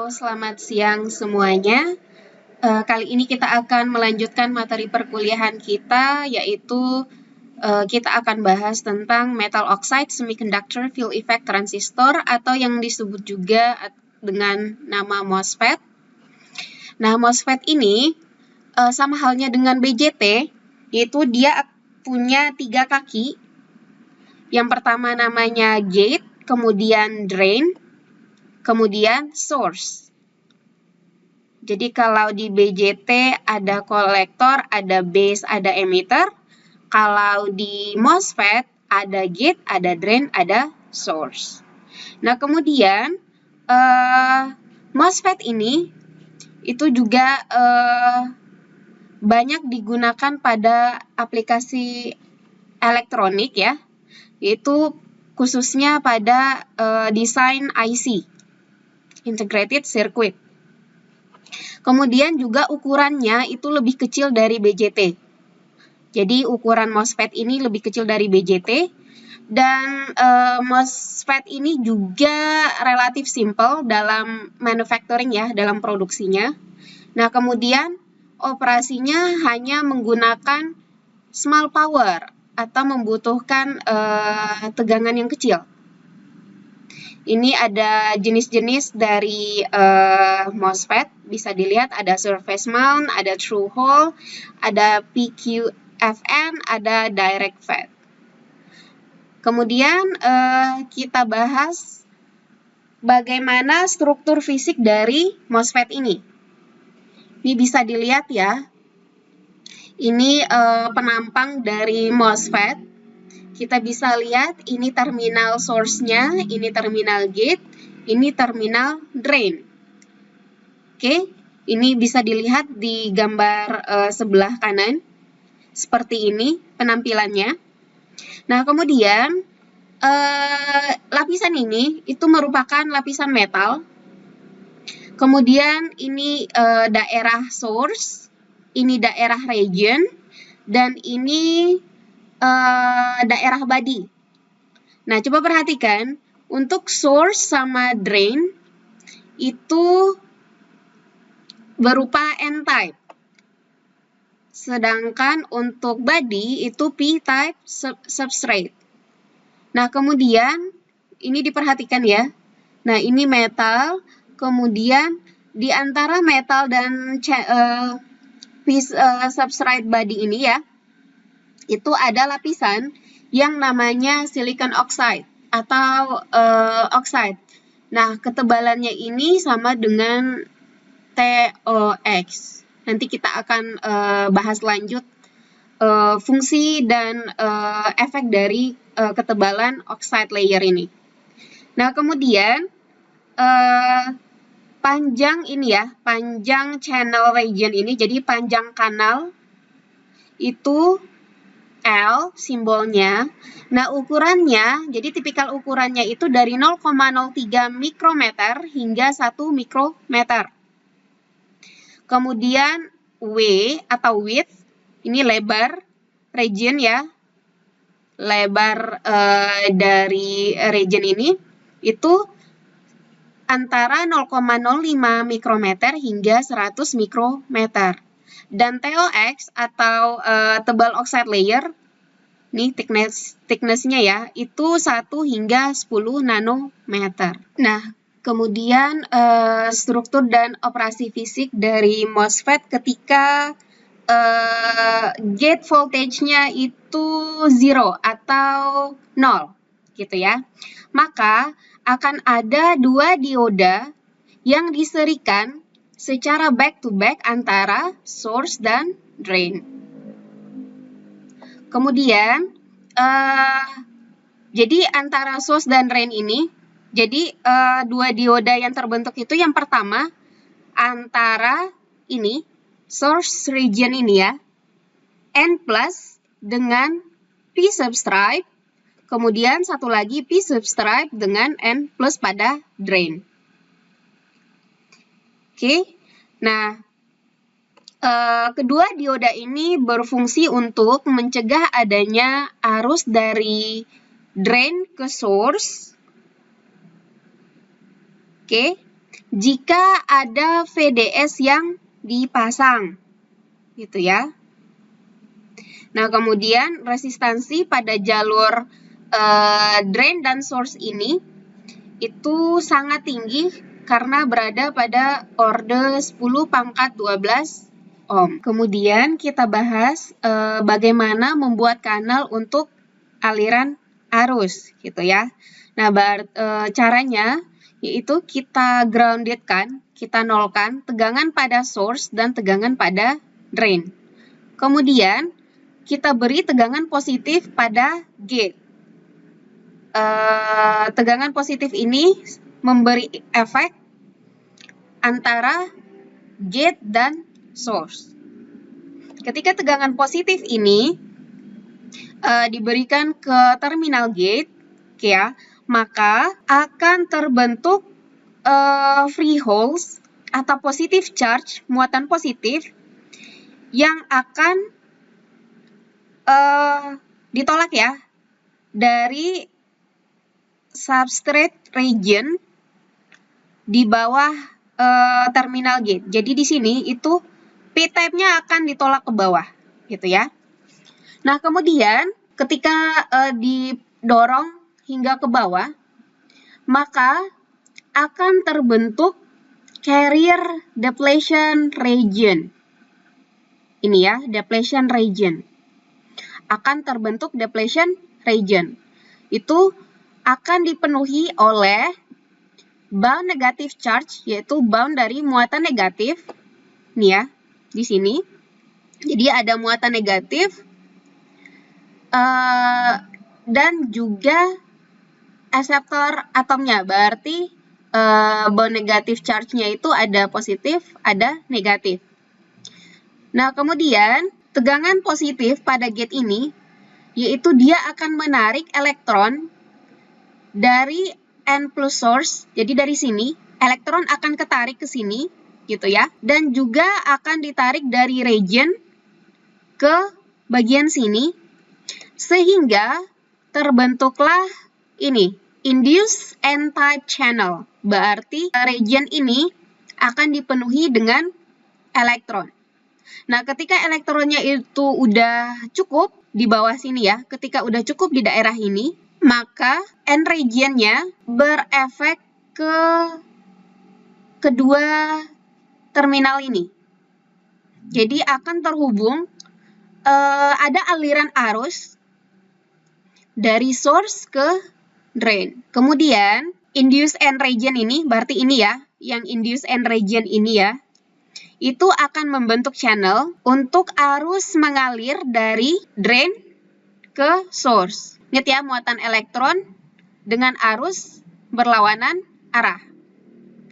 Halo, selamat siang semuanya. Kali ini kita akan melanjutkan materi perkuliahan kita, yaitu kita akan bahas tentang metal oxide semiconductor field effect transistor atau yang disebut juga dengan nama MOSFET. Nah, MOSFET ini sama halnya dengan BJT, yaitu dia punya 3 kaki. Yang pertama namanya gate, kemudian drain, kemudian source. Jadi kalau di BJT ada kolektor, ada base, ada emitter. Kalau di MOSFET ada gate, ada drain, ada source. Nah kemudian MOSFET ini itu juga banyak digunakan pada aplikasi elektronik ya, yaitu khususnya pada desain IC, integrated circuit. Kemudian juga ukurannya itu lebih kecil dari BJT. Jadi ukuran MOSFET ini lebih kecil dari BJT. Dan MOSFET ini juga relatif simple dalam manufacturing ya, dalam produksinya. Nah kemudian operasinya hanya menggunakan small power atau membutuhkan tegangan yang kecil. Ini ada jenis-jenis dari MOSFET, bisa dilihat ada surface mount, ada through hole, ada PQFN, ada direct FET. Kemudian kita bahas bagaimana struktur fisik dari MOSFET ini. Ini bisa dilihat ya, ini penampang dari MOSFET. Kita bisa lihat ini terminal source-nya, ini terminal gate, ini terminal drain. Oke, ini bisa dilihat di gambar sebelah kanan. Seperti ini penampilannya. Nah, kemudian lapisan ini itu merupakan lapisan metal. Kemudian ini daerah source, ini daerah region, dan ini daerah body. Nah, coba perhatikan untuk source sama drain itu berupa N-type. Sedangkan untuk body itu P-type substrate. Nah, kemudian ini diperhatikan ya. Nah, ini metal, kemudian di antara metal dan substrate body ini ya, itu ada lapisan yang namanya silicon oxide atau oxide. Nah, ketebalannya ini sama dengan TOX. Nanti kita akan bahas lanjut fungsi dan efek dari ketebalan oxide layer ini. Nah, kemudian panjang ini ya, panjang channel region ini, jadi panjang kanal itu L simbolnya. Nah, ukurannya, jadi tipikal ukurannya itu dari 0,03 mikrometer hingga 1 mikrometer. Kemudian W atau width, ini lebar region ya. Lebar dari region ini itu antara 0,05 mikrometer hingga 100 mikrometer. Dan TOX atau tebal oxide layer, nih thickness-nya ya, itu 1 hingga 10 nanometer. Nah, kemudian struktur dan operasi fisik dari MOSFET ketika gate voltage-nya itu 0 atau 0, gitu ya. Maka akan ada 2 dioda yang diserikan secara back-to-back antara source dan drain. Kemudian, jadi antara source dan drain ini, jadi 2 dioda yang terbentuk itu yang pertama, antara ini, source region ini ya, N plus dengan P subscribe, kemudian satu lagi P subscribe dengan N plus pada drain. Oke, nah kedua dioda ini berfungsi untuk mencegah adanya arus dari drain ke source. Oke, jika ada VDS yang dipasang, gitu ya. Nah, kemudian resistansi pada jalur drain dan source ini itu sangat tinggi karena berada pada orde 10 pangkat 12 ohm. Kemudian kita bahas bagaimana membuat kanal untuk aliran arus, gitu ya. Nah, caranya yaitu kita groundedkan, kita nolkan tegangan pada source dan tegangan pada drain. Kemudian kita beri tegangan positif pada gate. Tegangan positif ini memberi efek antara gate dan source. Ketika tegangan positif ini diberikan ke terminal gate, ya, maka akan terbentuk free holes atau positive charge, muatan positif yang akan ditolak ya dari substrate region di bawah terminal gate. Jadi di sini itu P-type-nya akan ditolak ke bawah, gitu ya. Nah, kemudian ketika didorong hingga ke bawah, maka akan terbentuk carrier depletion region. Ini ya, depletion region. Akan terbentuk depletion region. Itu akan dipenuhi oleh bound negative charge, yaitu bound dari muatan negatif. Nih ya, di sini. Jadi ada muatan negatif dan juga acceptor atomnya. Berarti bound negative charge-nya itu ada positif, ada negatif. Nah, kemudian tegangan positif pada gate ini, yaitu dia akan menarik elektron dari N plus source, jadi dari sini, elektron akan ketarik ke sini, gitu ya, dan juga akan ditarik dari region ke bagian sini, sehingga terbentuklah ini, induced N-type channel, berarti region ini akan dipenuhi dengan elektron. Nah, ketika elektronnya itu udah cukup di bawah sini ya, ketika udah cukup di daerah ini, maka N region-nya berefek ke kedua terminal ini. Jadi akan terhubung, ada aliran arus dari source ke drain. Kemudian induced N region ini, berarti ini ya, yang induced N region ini ya, itu akan membentuk channel untuk arus mengalir dari drain ke source. Ingat ya, muatan elektron dengan arus berlawanan arah.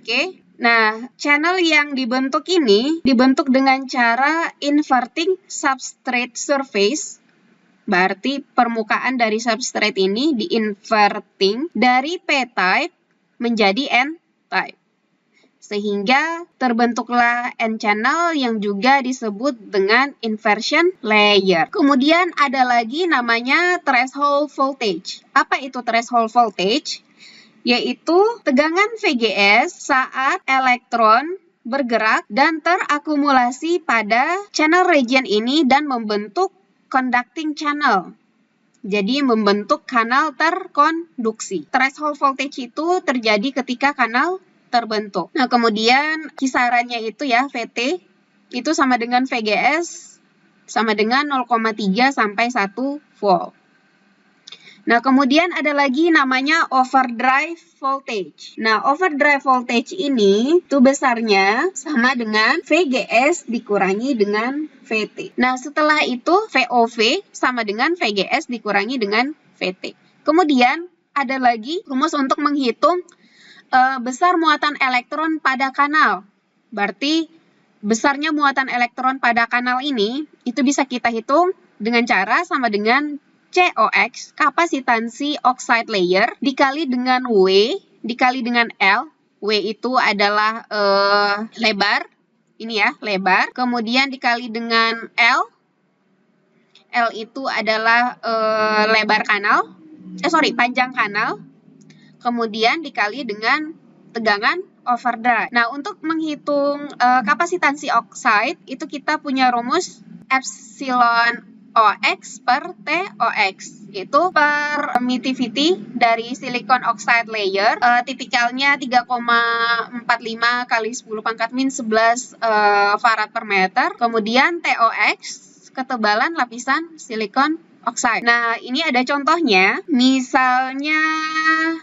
Oke. Nah, channel yang dibentuk ini dibentuk dengan cara inverting substrate surface. Berarti permukaan dari substrate ini di-inverting dari P-type menjadi N-type. Sehingga terbentuklah N-channel yang juga disebut dengan inversion layer. Kemudian ada lagi namanya threshold voltage. Apa itu threshold voltage? Yaitu tegangan VGS saat elektron bergerak dan terakumulasi pada channel region ini dan membentuk conducting channel. Jadi membentuk kanal terkonduksi. Threshold voltage itu terjadi ketika kanal terbentuk. Nah, kemudian kisarannya itu ya, VT, itu sama dengan VGS, sama dengan 0,3 sampai 1 volt. Nah, kemudian ada lagi namanya overdrive voltage. Nah, overdrive voltage ini itu besarnya sama dengan VGS dikurangi dengan VT. Nah, setelah itu VOV sama dengan VGS dikurangi dengan VT. Kemudian ada lagi rumus untuk menghitung besar muatan elektron pada kanal. Berarti besarnya muatan elektron pada kanal ini itu bisa kita hitung dengan cara sama dengan COX, kapasitansi oxide layer, dikali dengan W, dikali dengan L. W itu adalah lebar, ini ya, lebar. Kemudian dikali dengan L. L itu adalah lebar kanal, panjang kanal. Kemudian dikali dengan tegangan overdrive. Nah, untuk menghitung kapasitansi oxide, itu kita punya rumus epsilon OX per TOX. Itu permittivity dari silicon oxide layer, tipikalnya 3,45 kali 10 pangkat min 11 farad per meter. Kemudian TOX, ketebalan lapisan silikon oxide. Nah, ini ada contohnya. Misalnya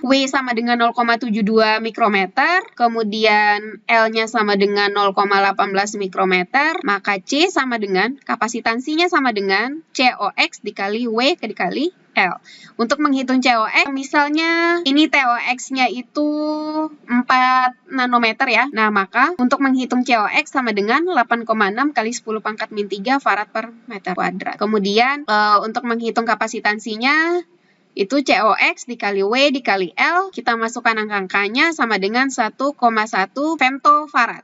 W sama dengan 0,72 mikrometer, kemudian L-nya sama dengan 0,18 mikrometer, maka C sama dengan, kapasitansinya sama dengan COX dikali W dikali L. Untuk menghitung COX, misalnya ini TOX-nya itu 4 nanometer ya. Nah, maka untuk menghitung COX sama dengan 8,6 kali 10 pangkat min 3 farad per meter kuadrat. Kemudian untuk menghitung kapasitansinya itu COX dikali W dikali L, kita masukkan angka-angkanya sama dengan 1,1 femtofarad.